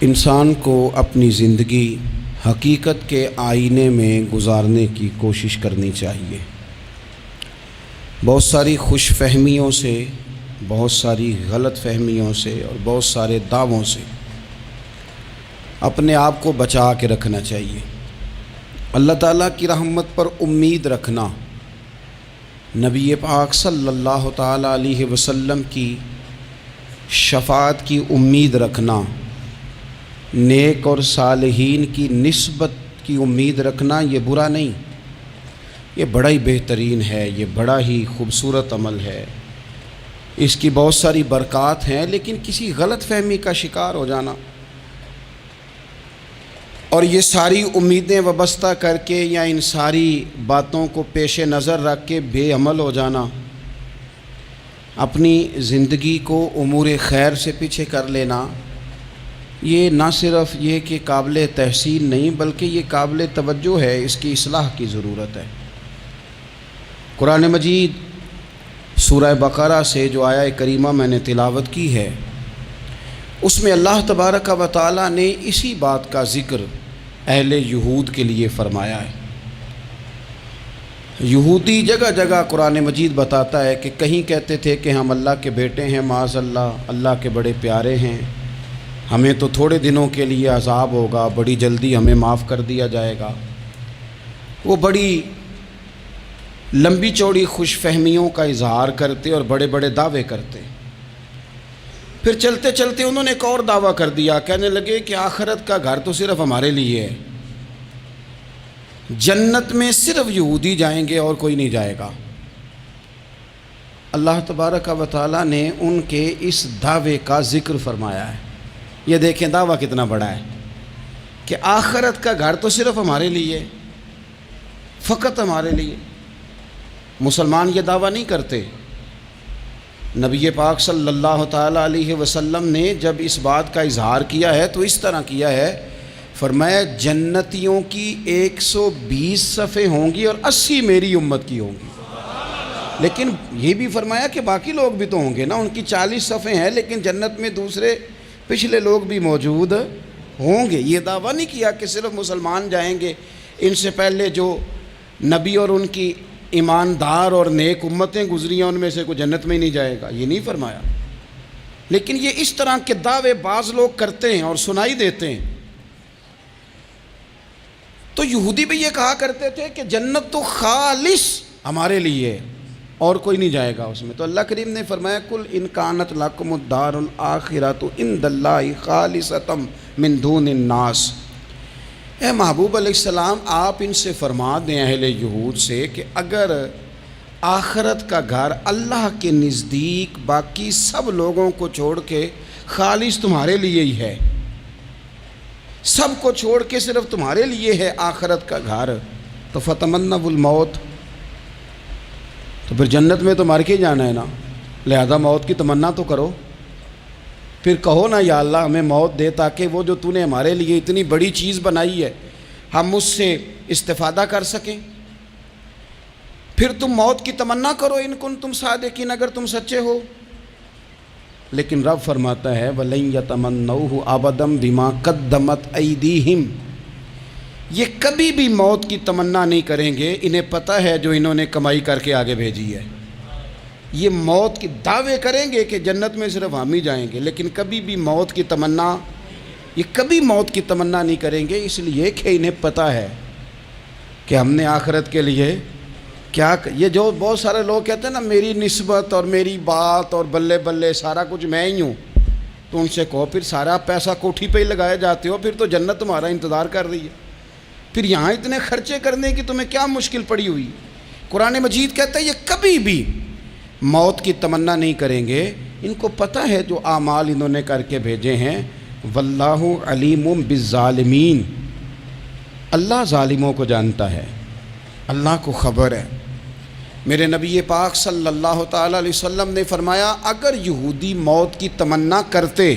انسان کو اپنی زندگی حقیقت کے آئینے میں گزارنے کی کوشش کرنی چاہیے۔ بہت ساری خوش فہمیوں سے، بہت ساری غلط فہمیوں سے اور بہت سارے دعووں سے اپنے آپ کو بچا کے رکھنا چاہیے۔ اللہ تعالیٰ کی رحمت پر امید رکھنا، نبی پاک صلی اللہ تعالیٰ علیہ وسلم کی شفاعت کی امید رکھنا، نیک اور صالحین کی نسبت کی امید رکھنا، یہ برا نہیں، یہ بڑا ہی بہترین ہے، یہ بڑا ہی خوبصورت عمل ہے، اس کی بہت ساری برکات ہیں۔ لیکن کسی غلط فہمی کا شکار ہو جانا اور یہ ساری امیدیں وابستہ کر کے یا ان ساری باتوں کو پیش نظر رکھ کے بے عمل ہو جانا، اپنی زندگی کو امور خیر سے پیچھے کر لینا، یہ نہ صرف یہ کہ قابل تحسین نہیں بلکہ یہ قابل توجہ ہے، اس کی اصلاح کی ضرورت ہے۔ قرآن مجید سورہ بقرہ سے جو آیہ کریمہ میں نے تلاوت کی ہے، اس میں اللہ تبارک و تعالیٰ نے اسی بات کا ذکر اہل یہود کے لیے فرمایا ہے۔ یہودی جگہ جگہ قرآن مجید بتاتا ہے کہ کہیں کہتے تھے کہ ہم اللہ کے بیٹے ہیں، معاذ اللہ، اللہ کے بڑے پیارے ہیں، ہمیں تو تھوڑے دنوں کے لیے عذاب ہوگا، بڑی جلدی ہمیں معاف کر دیا جائے گا۔ وہ بڑی لمبی چوڑی خوش فہمیوں کا اظہار کرتے اور بڑے بڑے دعوے کرتے۔ پھر چلتے چلتے انہوں نے ایک اور دعویٰ کر دیا، کہنے لگے کہ آخرت کا گھر تو صرف ہمارے لیے ہے، جنت میں صرف یہودی جائیں گے اور کوئی نہیں جائے گا۔ اللہ تبارک و تعالیٰ نے ان کے اس دعوے کا ذکر فرمایا ہے۔ یہ دیکھیں دعویٰ کتنا بڑا ہے کہ آخرت کا گھر تو صرف ہمارے لیے، فقط ہمارے لیے۔ مسلمان یہ دعویٰ نہیں کرتے۔ نبی پاک صلی اللہ تعالیٰ علیہ وسلم نے جب اس بات کا اظہار کیا ہے تو اس طرح کیا ہے، فرمایا جنتیوں کی 120 صفیں ہوں گی اور 80 میری امت کی ہوں گی۔ لیکن یہ بھی فرمایا کہ باقی لوگ بھی تو ہوں گے نا، ان کی 40 صفیں ہیں لیکن جنت میں دوسرے پچھلے لوگ بھی موجود ہوں گے۔ یہ دعویٰ نہیں کیا کہ صرف مسلمان جائیں گے، ان سے پہلے جو نبی اور ان کی ایماندار اور نیک امتیں گزری ہیں ان میں سے کوئی جنت میں ہی نہیں جائے گا، یہ نہیں فرمایا۔ لیکن یہ اس طرح کے دعوے بعض لوگ کرتے ہیں اور سنائی دیتے ہیں۔ تو یہودی بھی یہ کہا کرتے تھے کہ جنت تو خالص ہمارے لیے ہے اور کوئی نہیں جائے گا اس میں۔ تو اللہ کریم نے فرمایا کل ان کانت لکم الدار الآخرۃ عند اللہ خالصۃ من دون الناس۔ اے محبوب علیہ السلام، آپ ان سے فرما دیں اہل یہود سے کہ اگر آخرت کا گھر اللہ کے نزدیک باقی سب لوگوں کو چھوڑ کے خالص تمہارے لیے ہی ہے، سب کو چھوڑ کے صرف تمہارے لیے ہے آخرت کا گھر، تو فتمنوا الموت، تو پھر جنت میں تو مر کے جانا ہے نا، لہذا موت کی تمنا تو کرو۔ پھر کہو نا یا اللہ ہمیں موت دے تاکہ وہ جو تو نے ہمارے لیے اتنی بڑی چیز بنائی ہے ہم اس سے استفادہ کر سکیں۔ پھر تم موت کی تمنا کرو ان کنتم صادقین، اگر تم سچے ہو۔ لیکن رب فرماتا ہے وَلَن يَتَمَنَّوْهُ أَبَدًا بِمَا قَدَّمَتْ أَيْدِيهِمْ، یہ کبھی بھی موت کی تمنا نہیں کریں گے، انہیں پتہ ہے جو انہوں نے کمائی کر کے آگے بھیجی ہے۔ یہ موت کی دعوے کریں گے کہ جنت میں صرف ہم ہی جائیں گے، لیکن کبھی بھی موت کی تمنا، یہ کبھی موت کی تمنا نہیں کریں گے، اس لیے کہ انہیں پتہ ہے کہ ہم نے آخرت کے لیے کیا۔ یہ جو بہت سارے لوگ کہتے ہیں نا میری نسبت اور میری بات اور بلے بلے سارا کچھ میں ہی ہوں، تو ان سے کہو پھر سارا پیسہ کوٹھی پہ ہی لگائے جاتے ہو، پھر تو جنت تمہارا انتظار کر رہی ہے، پھر یہاں اتنے خرچے کرنے کی تمہیں کیا مشکل پڑی ہوئی۔ قرآن مجید کہتا ہے یہ کبھی بھی موت کی تمنا نہیں کریں گے، ان کو پتہ ہے جو اعمال انہوں نے کر کے بھیجے ہیں۔ واللہ علیم بالظالمین، اللہ ظالموں کو جانتا ہے، اللہ کو خبر ہے۔ میرے نبی پاک صلی اللہ تعالیٰ علیہ وسلم نے فرمایا اگر یہودی موت کی تمنا کرتے،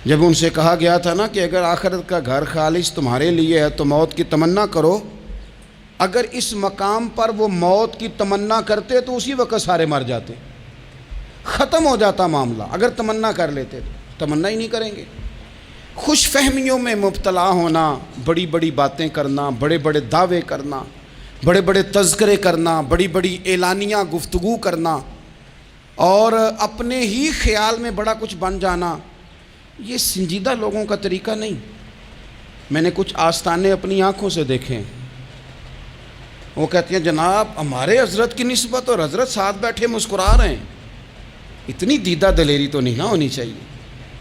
جب ان سے کہا گیا تھا نا کہ اگر آخرت کا گھر خالص تمہارے لیے ہے تو موت کی تمنا کرو، اگر اس مقام پر وہ موت کی تمنا کرتے تو اسی وقت سارے مر جاتے، ختم ہو جاتا معاملہ۔ اگر تمنا کر لیتے تو تمنا ہی نہیں کریں گے، خوش فہمیوں میں مبتلا ہونا، بڑی بڑی باتیں کرنا، بڑے بڑے دعوے کرنا، بڑے بڑے تذکرے کرنا، بڑی بڑی اعلانیہ گفتگو کرنا اور اپنے ہی خیال میں بڑا کچھ بن جانا، یہ سنجیدہ لوگوں کا طریقہ نہیں۔ میں نے کچھ آستانے اپنی آنکھوں سے دیکھے، وہ کہتے ہیں جناب ہمارے حضرت کی نسبت اور حضرت ساتھ بیٹھے مسکرا رہے ہیں، اتنی دیدہ دلیری تو نہیں نہ ہونی چاہیے۔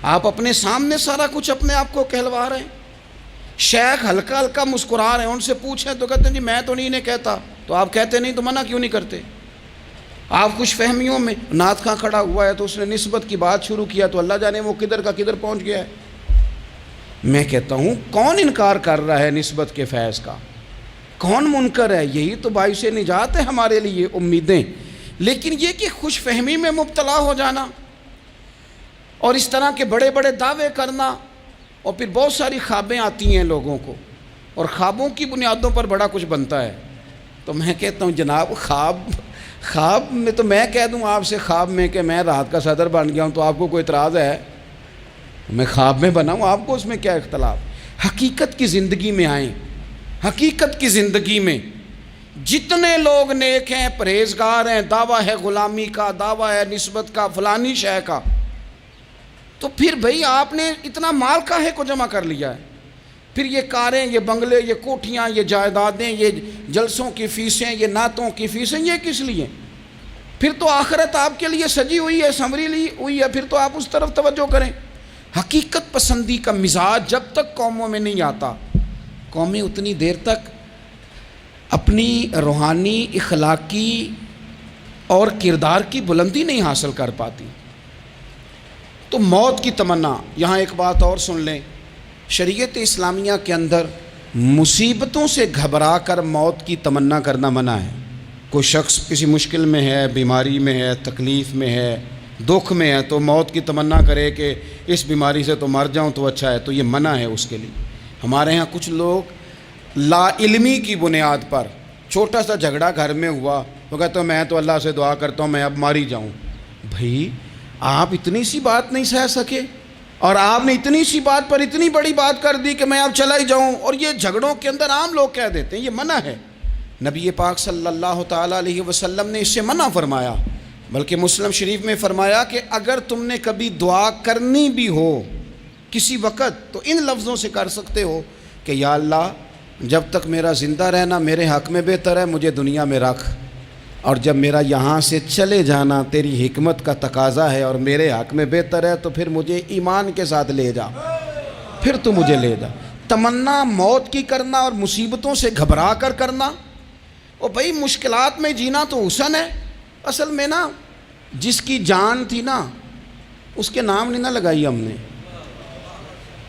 آپ اپنے سامنے سارا کچھ اپنے آپ کو کہلوا رہے ہیں۔ شیخ ہلکا ہلکا مسکرا رہے ہیں، ان سے پوچھیں تو کہتے ہیں جی میں تو نہیں کہتا، تو آپ کہتے نہیں تو منع کیوں نہیں کرتے؟ آپ خوش فہمیوں میں، نعت خواں کھڑا ہوا ہے تو اس نے نسبت کی بات شروع کیا تو اللہ جانے وہ کدھر کا کدھر پہنچ گیا ہے۔ میں کہتا ہوں کون انکار کر رہا ہے نسبت کے فیض کا؟ کون منکر ہے؟ یہی تو باعث نجات ہے ہمارے لیے امیدیں۔ لیکن یہ کہ خوش فہمی میں مبتلا ہو جانا اور اس طرح کے بڑے بڑے دعوے کرنا، اور پھر بہت ساری خوابیں آتی ہیں لوگوں کو اور خوابوں کی بنیادوں پر بڑا کچھ بنتا ہے۔ تو میں کہتا ہوں جناب خواب میں تو میں کہہ دوں آپ سے خواب میں کہ میں رات کا صدر بن گیا ہوں تو آپ کو کوئی اعتراض ہے؟ میں خواب میں بنا ہوں، آپ کو اس میں کیا اختلاف؟ حقیقت کی زندگی میں آئیں۔ حقیقت کی زندگی میں جتنے لوگ نیک ہیں، پرہیزگار ہیں، دعویٰ ہے غلامی کا، دعویٰ ہے نسبت کا، فلانی شے کا، تو پھر بھئی آپ نے اتنا مال کاہے کو جمع کر لیا ہے؟ پھر یہ کاریں، یہ بنگلے، یہ کوٹھیاں، یہ جائیدادیں، یہ جلسوں کی فیسیں، یہ نعتوں کی فیسیں، یہ کس لیے؟ پھر تو آخرت آپ کے لیے سجی ہوئی ہے، سنوری ہوئی ہے، پھر تو آپ اس طرف توجہ کریں۔ حقیقت پسندی کا مزاج جب تک قوموں میں نہیں آتا، قومیں اتنی دیر تک اپنی روحانی، اخلاقی اور کردار کی بلندی نہیں حاصل کر پاتی۔ تو موت کی تمنا، یہاں ایک بات اور سن لیں، شریعت اسلامیہ کے اندر مصیبتوں سے گھبرا کر موت کی تمنا کرنا منع ہے۔ کوئی شخص کسی مشکل میں ہے، بیماری میں ہے، تکلیف میں ہے، دکھ میں ہے، تو موت کی تمنا کرے کہ اس بیماری سے تو مر جاؤں تو اچھا ہے، تو یہ منع ہے اس کے لیے۔ ہمارے ہاں کچھ لوگ لا علمی کی بنیاد پر، چھوٹا سا جھگڑا گھر میں ہوا تو کہتے ہیں میں تو اللہ سے دعا کرتا ہوں میں اب مار ہی جاؤں۔ بھائی آپ اتنی سی بات نہیں سہ سکے اور آپ نے اتنی سی بات پر اتنی بڑی بات کر دی کہ میں اب چلا ہی جاؤں، اور یہ جھگڑوں کے اندر عام لوگ کہہ دیتے ہیں، یہ منع ہے۔ نبی پاک صلی اللہ تعالیٰ علیہ وسلم نے اس سے منع فرمایا، بلکہ مسلم شریف میں فرمایا کہ اگر تم نے کبھی دعا کرنی بھی ہو کسی وقت تو ان لفظوں سے کر سکتے ہو کہ یا اللہ جب تک میرا زندہ رہنا میرے حق میں بہتر ہے، مجھے دنیا میں رکھ، اور جب میرا یہاں سے چلے جانا تیری حکمت کا تقاضا ہے اور میرے حق میں بہتر ہے تو پھر مجھے ایمان کے ساتھ لے جا، پھر تو مجھے لے جا۔ تمنا موت کی کرنا اور مصیبتوں سے گھبرا کر کرنا، اور بھائی مشکلات میں جینا تو حسن ہے۔ اصل میں نا جس کی جان تھی نا اس کے نام نہیں نہ لگائی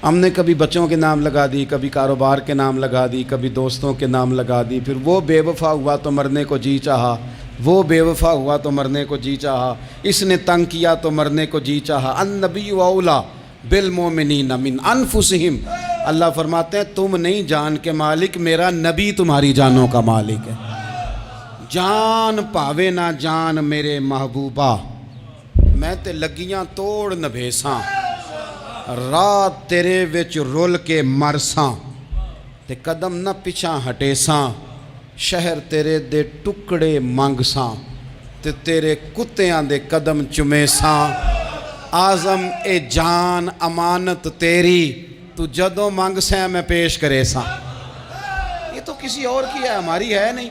ہم نے کبھی بچوں کے نام لگا دی، کبھی کاروبار کے نام لگا دی، کبھی دوستوں کے نام لگا دی، پھر وہ بے وفا ہوا تو مرنے کو جی چاہا، وہ بے وفا ہوا تو مرنے کو جی چاہا، اس نے تنگ کیا تو مرنے کو جی چاہا۔ النبی اولیٰ بالمؤمنین من انفسہم، اللہ فرماتے ہیں تم نہیں جان کے مالک، میرا نبی تمہاری جانوں کا مالک ہے۔ جان پاوے نہ جان میرے محبوبہ، میں تے لگیاں توڑ نبھیساں، رات تیرے وچ رول کے مرساں، تے قدم نہ پچھاں ہٹیساں، شہر تیرے دے ٹکڑے منگساں، تے تیرے کتیاں دے قدم چمیساں، آزم اے جان امانت تیری، تو جدوں منگ سیں میں پیش کرے ساں۔ یہ تو کسی اور کی ہے، ہماری ہے نہیں۔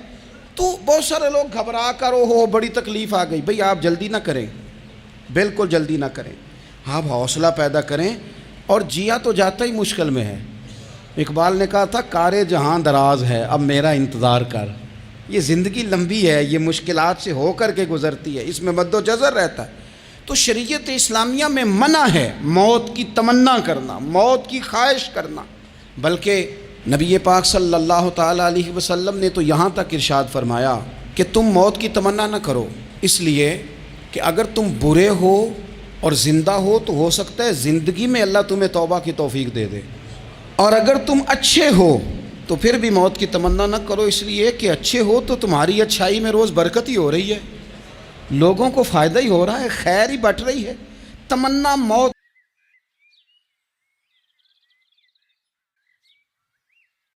تو بہت سارے لوگ گھبرا کر ہو بڑی تکلیف آ گئی، بھئی آپ جلدی نہ کریں، بالکل جلدی نہ کریں، آپ حوصلہ پیدا کریں، اور جیا تو جاتا ہی مشکل میں ہے۔ اقبال نے کہا تھا کارِ جہاں دراز ہے اب میرا انتظار کر، یہ زندگی لمبی ہے، یہ مشکلات سے ہو کر کے گزرتی ہے، اس میں مد و جزر رہتا ہے۔ تو شریعت اسلامیہ میں منع ہے موت کی تمنا کرنا، موت کی خواہش کرنا، بلکہ نبی پاک صلی اللہ تعالیٰ علیہ وسلم نے تو یہاں تک ارشاد فرمایا کہ تم موت کی تمنا نہ کرو، اس لیے کہ اگر تم برے ہو اور زندہ ہو تو ہو سکتا ہے زندگی میں اللہ تمہیں توبہ کی توفیق دے دے، اور اگر تم اچھے ہو تو پھر بھی موت کی تمنا نہ کرو، اس لیے کہ اچھے ہو تو تمہاری اچھائی میں روز برکت ہی ہو رہی ہے، لوگوں کو فائدہ ہی ہو رہا ہے، خیر ہی بٹ رہی ہے۔ تمنا موت